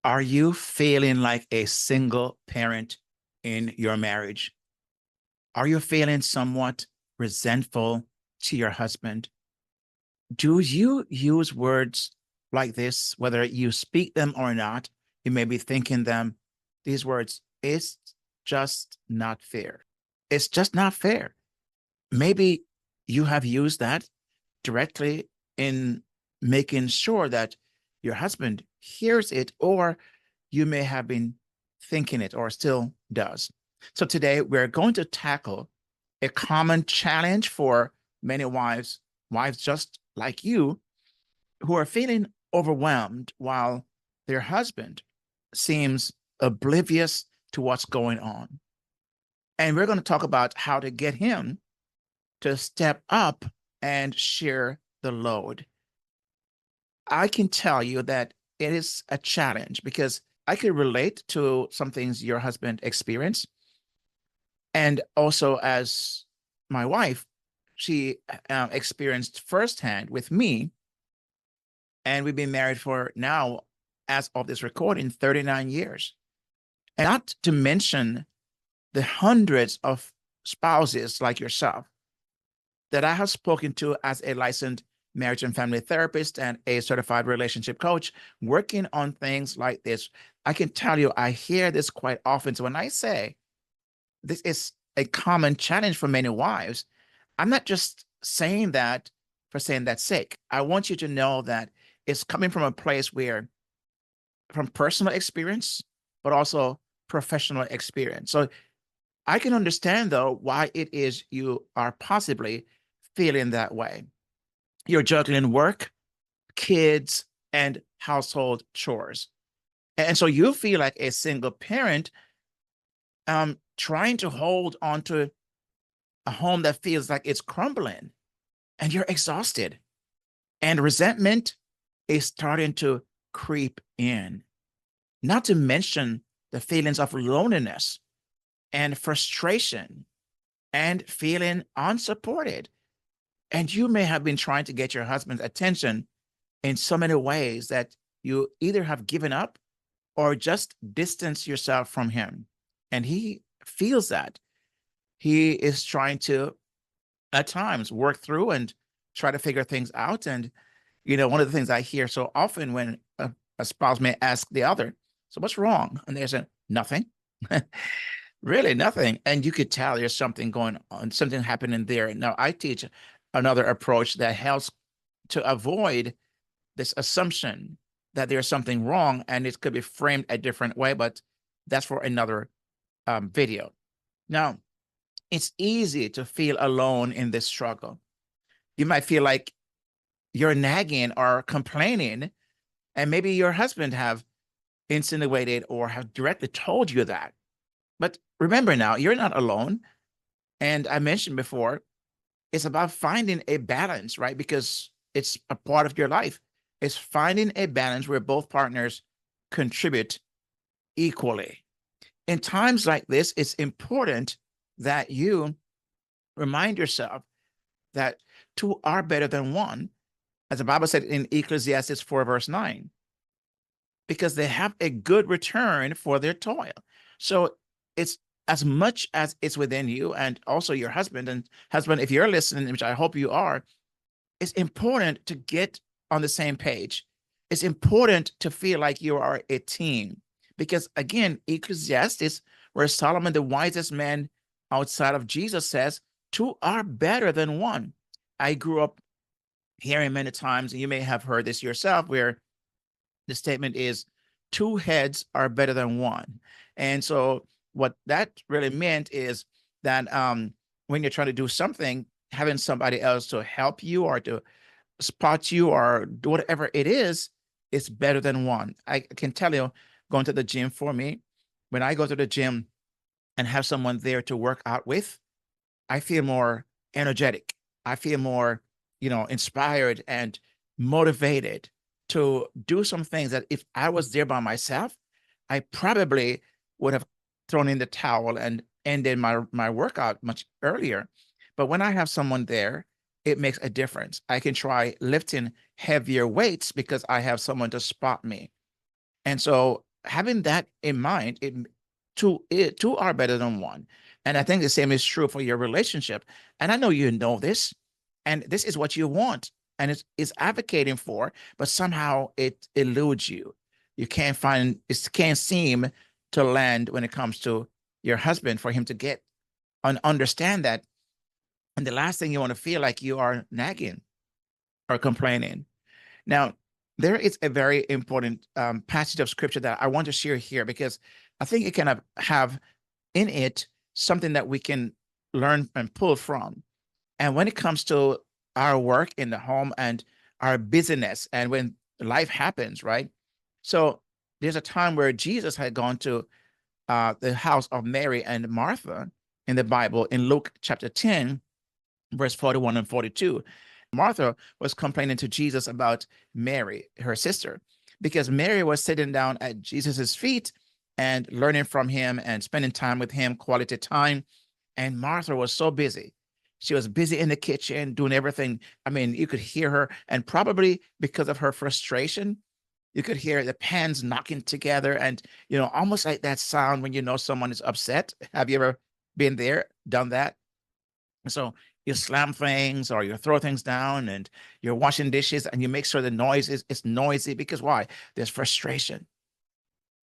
Are you feeling like a single parent in your marriage? Are you feeling somewhat resentful to your husband? Do you use words like this, whether you speak them or not? You may be thinking them, these words, it's just not fair. It's just not fair. Maybe you have used that directly in making sure that your husband hears it, or you may have been thinking it or still does. So today we're going to tackle a common challenge for many wives just like you, who are feeling overwhelmed while their husband seems oblivious to what's going on. And we're going to talk about how to get him to step up and share the load. I can tell you that it is a challenge because I could relate to some things your husband experienced. And also, as my wife, she experienced firsthand with me. And we've been married for now, as of this recording, 39 years. And not to mention the hundreds of spouses like yourself that I have spoken to as a licensed marriage and family therapist and a certified relationship coach working on things like this. I can tell you, I hear this quite often. So when I say this is a common challenge for many wives, I'm not just saying that for saying that's sake. I want you to know that it's coming from a place where, from personal experience, but also professional experience. So I can understand, though, why it is you are possibly feeling that way. You're juggling work, kids, and household chores. And so you feel like a single parent trying to hold on to a home that feels like it's crumbling, and you're exhausted. And resentment is starting to creep in, not to mention the feelings of loneliness and frustration and feeling unsupported. And you may have been trying to get your husband's attention in so many ways that you either have given up or just distance yourself from him. And he feels that. He is trying to, at times, work through and try to figure things out. And, one of the things I hear so often when a spouse may ask the other, so what's wrong? And they say, nothing. Really nothing. And you could tell there's something going on, something happening there. Now, I teach another approach that helps to avoid this assumption that there's something wrong, and it could be framed a different way, but that's for another video. Now, it's easy to feel alone in this struggle. You might feel like you're nagging or complaining, and maybe your husband have insinuated or have directly told you that. But remember now, you're not alone. And I mentioned before, it's about finding a balance, right? Because it's a part of your life. It's finding a balance where both partners contribute equally. In times like this, it's important that you remind yourself that two are better than one, as the Bible said in Ecclesiastes 4, verse 9, because they have a good return for their toil. So it's as much as it's within you and also your husband. And husband, if you're listening, which I hope you are, it's important to get on the same page. It's important to feel like you are a team. Because again, Ecclesiastes, where Solomon, the wisest man outside of Jesus, says, two are better than one. I grew up hearing many times, and you may have heard this yourself, where the statement is, two heads are better than one. And so what that really meant is that when you're trying to do something, having somebody else to help you or to spot you or do whatever it is better than one. I can tell you, going to the gym for me, when I go to the gym and have someone there to work out with, I feel more energetic. I feel more, inspired and motivated to do some things that if I was there by myself, I probably would have thrown in the towel and ended my workout much earlier. But when I have someone there, it makes a difference. I can try lifting heavier weights because I have someone to spot me. And so having that in mind, two are better than one. And I think the same is true for your relationship. And I know you know this, and this is what you want, and it's advocating for, but somehow it eludes you. You can't find, it can't seem to land when it comes to your husband for him to get and understand that. And the last thing you want to feel like you are nagging or complaining. Now, there is a very important passage of scripture that I want to share here because I think it can have in it something that we can learn and pull from. And when it comes to our work in the home and our busyness and when life happens, right? So there's a time where Jesus had gone to the house of Mary and Martha in the Bible in Luke chapter 10, verse 41 and 42. Martha was complaining to Jesus about Mary, her sister, because Mary was sitting down at Jesus's feet and learning from him and spending time with him, quality time. And Martha was so busy. She was busy in the kitchen doing everything. I mean, you could hear her, and probably because of her frustration, you could hear the pans knocking together and, almost like that sound when you know someone is upset. Have you ever been there, done that? So you slam things or you throw things down and you're washing dishes and you make sure the noise is noisy because why? There's frustration.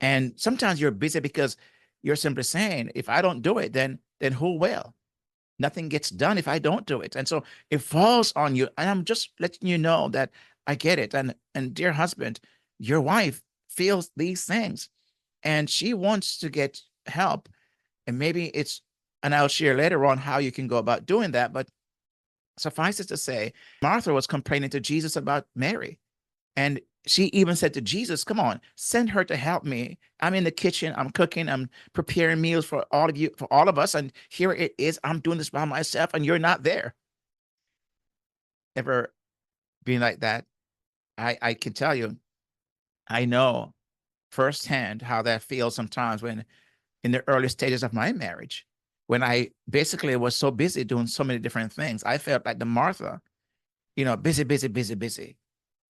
And sometimes you're busy because you're simply saying, if I don't do it, then who will? Nothing gets done if I don't do it. And so it falls on you. And I'm just letting you know that I get it. And dear husband, your wife feels these things and she wants to get help. And maybe and I'll share later on how you can go about doing that. But suffice it to say, Martha was complaining to Jesus about Mary. And she even said to Jesus, come on, send her to help me. I'm in the kitchen, I'm cooking, I'm preparing meals for all of you, for all of us. And here it is, I'm doing this by myself and you're not there. Ever been like that? I can tell you, I know firsthand how that feels sometimes when in the early stages of my marriage, when I basically was so busy doing so many different things. I felt like the Martha, busy, busy, busy, busy.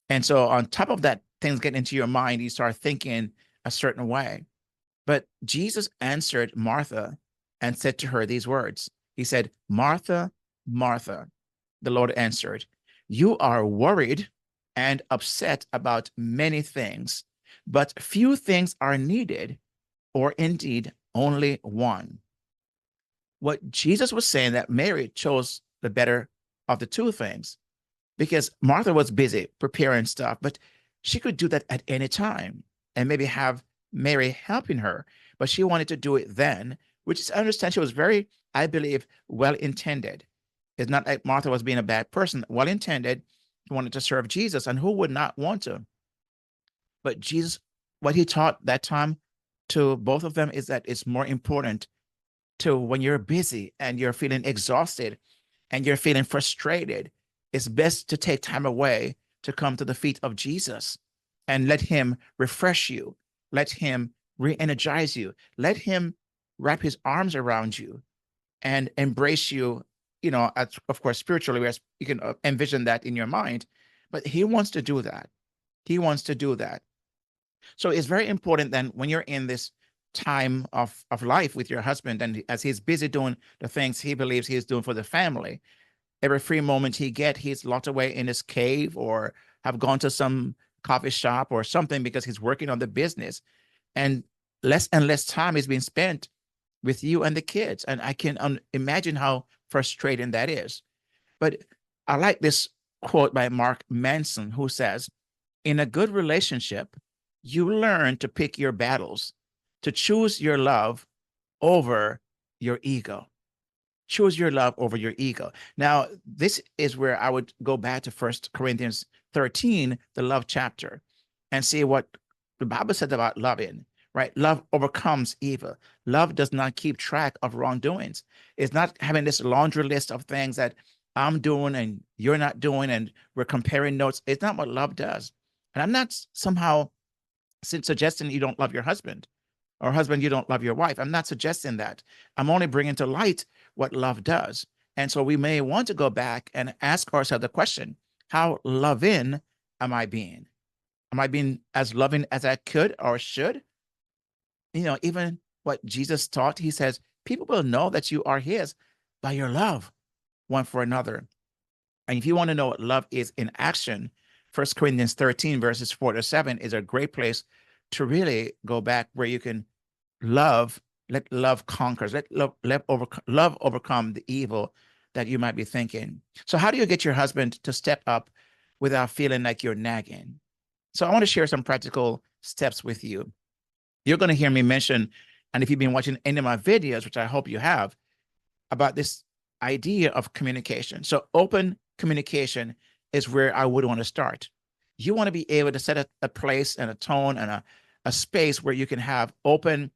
And so on top of that, things get into your mind, you start thinking a certain way. But Jesus answered Martha and said to her these words. He said, Martha, Martha, the Lord answered, you are worried and upset about many things, but few things are needed, or indeed only one. What Jesus was saying, that Mary chose the better of the two things, because Martha was busy preparing stuff, but she could do that at any time and maybe have Mary helping her, but she wanted to do it then, which is, I understand, she was very, I believe, well-intended. It's not like Martha was being a bad person, well-intended, wanted to serve Jesus, and who would not want to? But Jesus, what he taught that time to both of them is that it's more important to, when you're busy and you're feeling exhausted and you're feeling frustrated, it's best to take time away to come to the feet of Jesus and let him refresh you. Let him re-energize you. Let him wrap his arms around you and embrace you, of course, spiritually, as you can envision that in your mind. But he wants to do that. He wants to do that. So it's very important then when you're in this time of life with your husband, and as he's busy doing the things he believes he's doing for the family, every free moment he's locked away in his cave or have gone to some coffee shop or something because he's working on the business, and less time is being spent with you and the kids. And I can imagine how frustrating that is. But I like this quote by Mark Manson, who says, in a good relationship, you learn to pick your battles, to choose your love over your ego. Choose your love over your ego. Now, this is where I would go back to 1 Corinthians 13, the love chapter, and see what the Bible said about loving, right? Love overcomes evil. Love does not keep track of wrongdoings. It's not having this laundry list of things that I'm doing and you're not doing, and we're comparing notes. It's not what love does. And I'm not somehow suggesting you don't love your husband, or husband, you don't love your wife. I'm not suggesting that. I'm only bringing to light what love does. And so we may want to go back and ask ourselves the question, how loving am I being? Am I being as loving as I could or should? even what Jesus taught, he says, people will know that you are his by your love one for another. And if you want to know what love is in action, 1 Corinthians 13, verses 4-7 is a great place to really go back where you can love, let love conquers, love overcome the evil that you might be thinking. So how do you get your husband to step up without feeling like you're nagging? So I want to share some practical steps with you. You're going to hear me mention, and if you've been watching any of my videos, which I hope you have, about this idea of communication. So open communication is where I would want to start. You want to be able to set a place and a tone and a space where you can have open,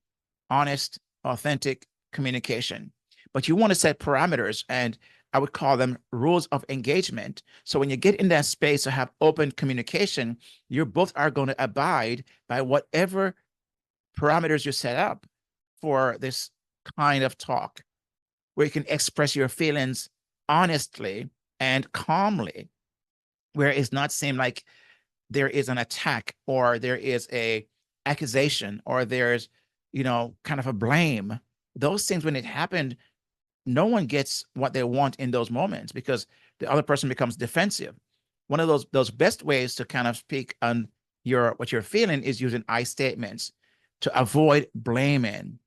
honest, authentic communication. But you want to set parameters, and I would call them rules of engagement. So when you get in that space to have open communication, you both are going to abide by whatever parameters you set up for this kind of talk, where you can express your feelings honestly and calmly, where it's not seem like there is an attack or there is a accusation or there's, kind of a blame. Those things, when it happened, no one gets what they want in those moments because the other person becomes defensive. One of those best ways to kind of speak on what you're feeling is using I statements to avoid blaming.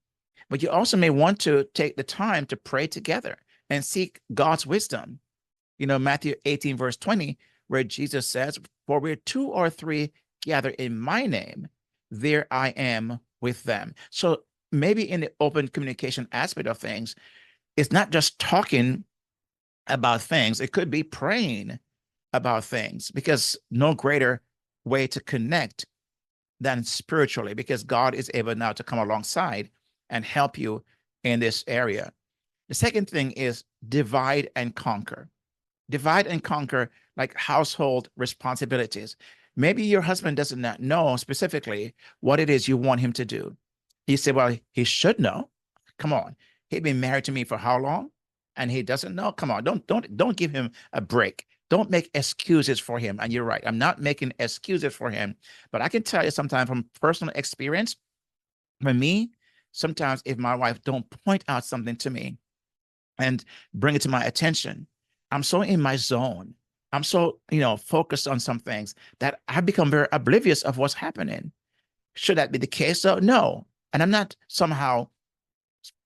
But you also may want to take the time to pray together and seek God's wisdom. Matthew 18, verse 20, where Jesus says, "For where 2 or 3 gather in my name, there I am with them." So maybe in the open communication aspect of things, it's not just talking about things. It could be praying about things, because no greater way to connect than spiritually, because God is able now to come alongside and help you in this area. The second thing is divide and conquer. Divide and conquer, like household responsibilities. Maybe your husband does not know specifically what it is you want him to do. You say, well, he should know. Come on. He's been married to me for how long? And he doesn't know? Come on, don't give him a break. Don't make excuses for him. And you're right, I'm not making excuses for him. But I can tell you sometimes from personal experience, for me, sometimes if my wife don't point out something to me and bring it to my attention, I'm so in my zone. I'm so, focused on some things that I become very oblivious of what's happening. Should that be the case? So no. And I'm not somehow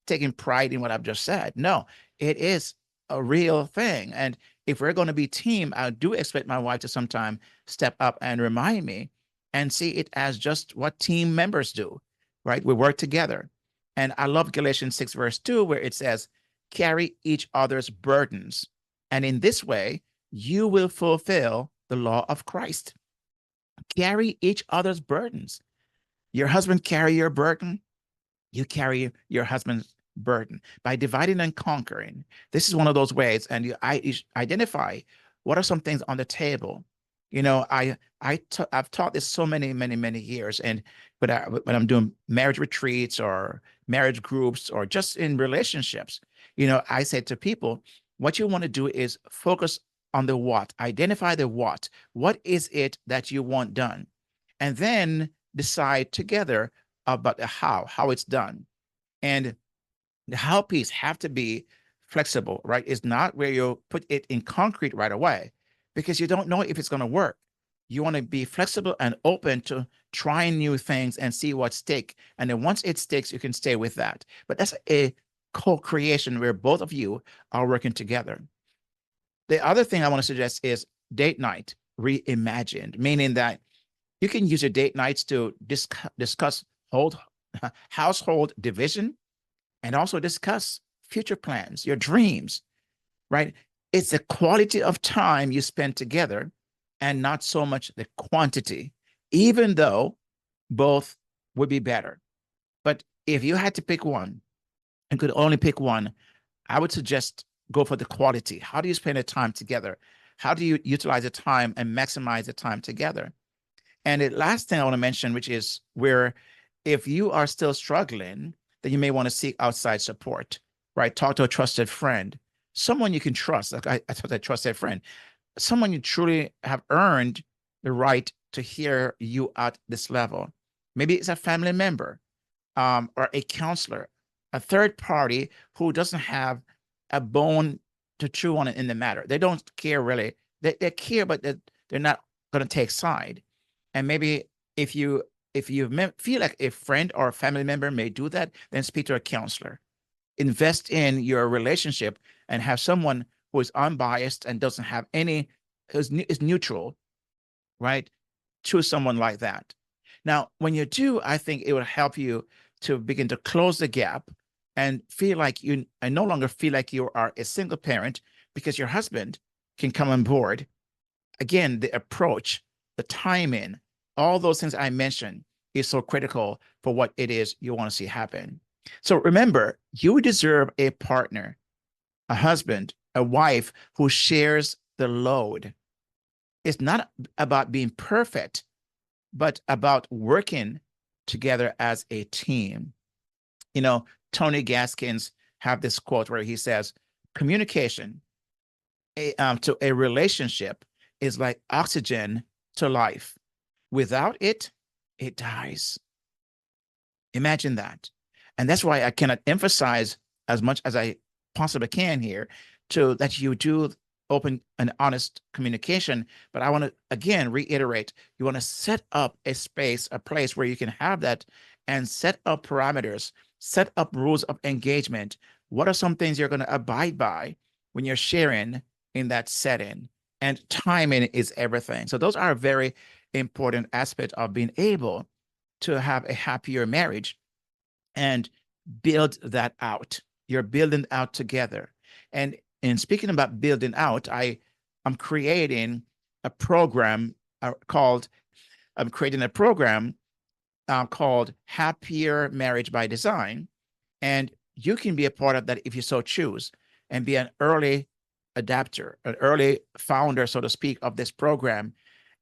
taking pride in what I've just said. No, it is a real thing. And if we're going to be team, I do expect my wife to sometime step up and remind me and see it as just what team members do, right? We work together. And I love Galatians 6, verse 2, where it says, "Carry each other's burdens. And in this way, you will fulfill the law of Christ." Carry each other's burdens. Your husband carry your burden, you carry your husband's burden. By dividing and conquering, this is one of those ways. And you identify what are some things on the table. I've taught this so many years. And when I'm doing marriage retreats or marriage groups or just in relationships, I say to people, what you want to do is focus on the what. Identify the what. What is it that you want done? And then decide together about the how it's done. And the how piece have to be flexible, right? It's not where you put it in concrete right away, because you don't know if it's going to work. You want to be flexible and open to trying new things and see what sticks. And then once it sticks, you can stay with that. But that's a co-creation where both of you are working together. The other thing I want to suggest is date night reimagined, meaning that you can use your date nights to discuss household division and also discuss future plans, your dreams, right? It's the quality of time you spend together and not so much the quantity, even though both would be better. But if you had to pick one and could only pick one, I would suggest go for the quality. How do you spend the time together? How do you utilize the time and maximize the time together? And the last thing I want to mention, which is where if you are still struggling, then you may want to seek outside support, right? Talk to a trusted friend, someone you can trust. Like I told a trusted friend, someone you truly have earned the right to hear you at this level. Maybe it's a family member. or a counselor, a third party who doesn't have a bone to chew on in the matter. They don't care really. They care, but they're not going to take side. And maybe if you feel like a friend or a family member may do that, then speak to a counselor. Invest in your relationship and have someone who is unbiased and doesn't have any, is neutral, right? Choose someone like that. Now, when you do, I think it will help you to begin to close the gap and feel like you, and no longer feel like you are a single parent, because your husband can come on board. Again, the approach, the timing, all those things I mentioned is so critical for what it is you want to see happen. So remember, you deserve a partner, a husband, a wife who shares the load. It's not about being perfect, but about working together as a team. You know, Tony Gaskins have this quote where he says, communication to a relationship is like oxygen to life. Without it, it dies. Imagine that. And that's why I cannot emphasize as much as I possibly can here to that you do open and honest communication. But I want to again reiterate, you want to set up a space, a place where you can have that and set up parameters, set up rules of engagement. What are some things you're going to abide by when you're sharing in that setting? And timing is everything. So those are very important aspects of being able to have a happier marriage and build that out. You're building out together. And in speaking about building out, I'm creating a program called Happier Marriage by Design. And you can be a part of that if you so choose and be an early adapter, an early founder, so to speak, of this program.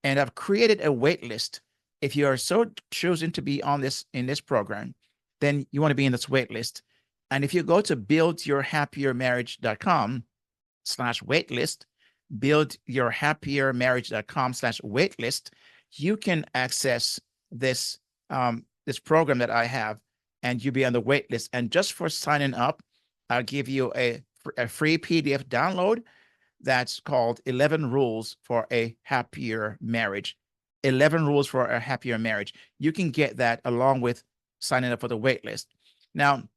And I've created a wait list. If you are so choosing to be on this in this program, then you want to be in this wait list. And if you go to buildyourhappiermarriage.com/waitlist, buildyourhappiermarriage.com/waitlist, you can access this this program that I have, and you'll be on the wait list. And just for signing up, I'll give you a free PDF download that's called 11 Rules for a Happier Marriage. 11 Rules for a Happier Marriage. You can get that along with signing up for the wait list. Now,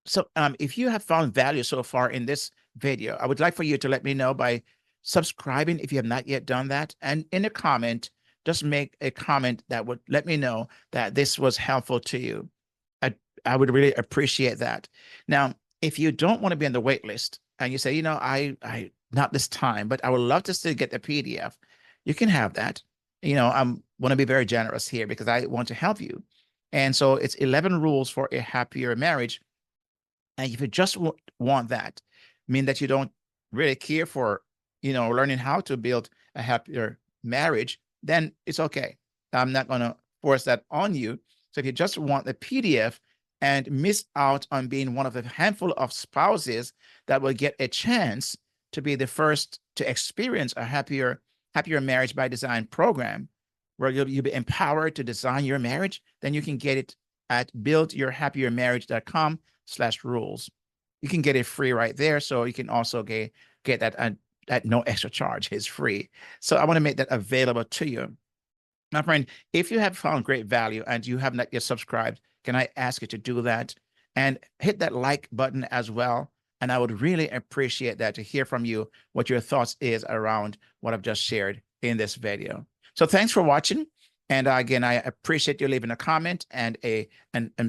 so if you have found value so far in this video, I would like for you to let me know by subscribing if you have not yet done that. And in a comment, just make a comment that would let me know that this was helpful to you. I would really appreciate that. Now, if you don't want to be on the wait list and you say, you know, I not this time, but I would love to still get the PDF, you can have that. You know, I want to be very generous here because I want to help you. And so it's 11 Rules for a Happier Marriage. And if you just want that, mean that you don't really care for, you know, learning how to build a happier marriage, then it's okay. I'm not going to force that on you. So if you just want the PDF and miss out on being one of the handful of spouses that will get a chance to be the first to experience a happier marriage by design program, where you'll be empowered to design your marriage, then you can get it at buildyourhappiermarriage.com/rules. You can get it free right there. So you can also get that at no extra charge. It's free. So I want to make that available to you. My friend, if you have found great value and you have not yet subscribed, can I ask you to do that and hit that like button as well? And I would really appreciate that, to hear from you what your thoughts is around what I've just shared in this video. So thanks for watching. And again, I appreciate you leaving a comment and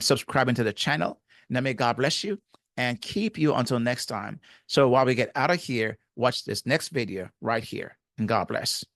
subscribing to the channel. Now may God bless you and keep you until next time. So while we get out of here, watch this next video right here. And God bless.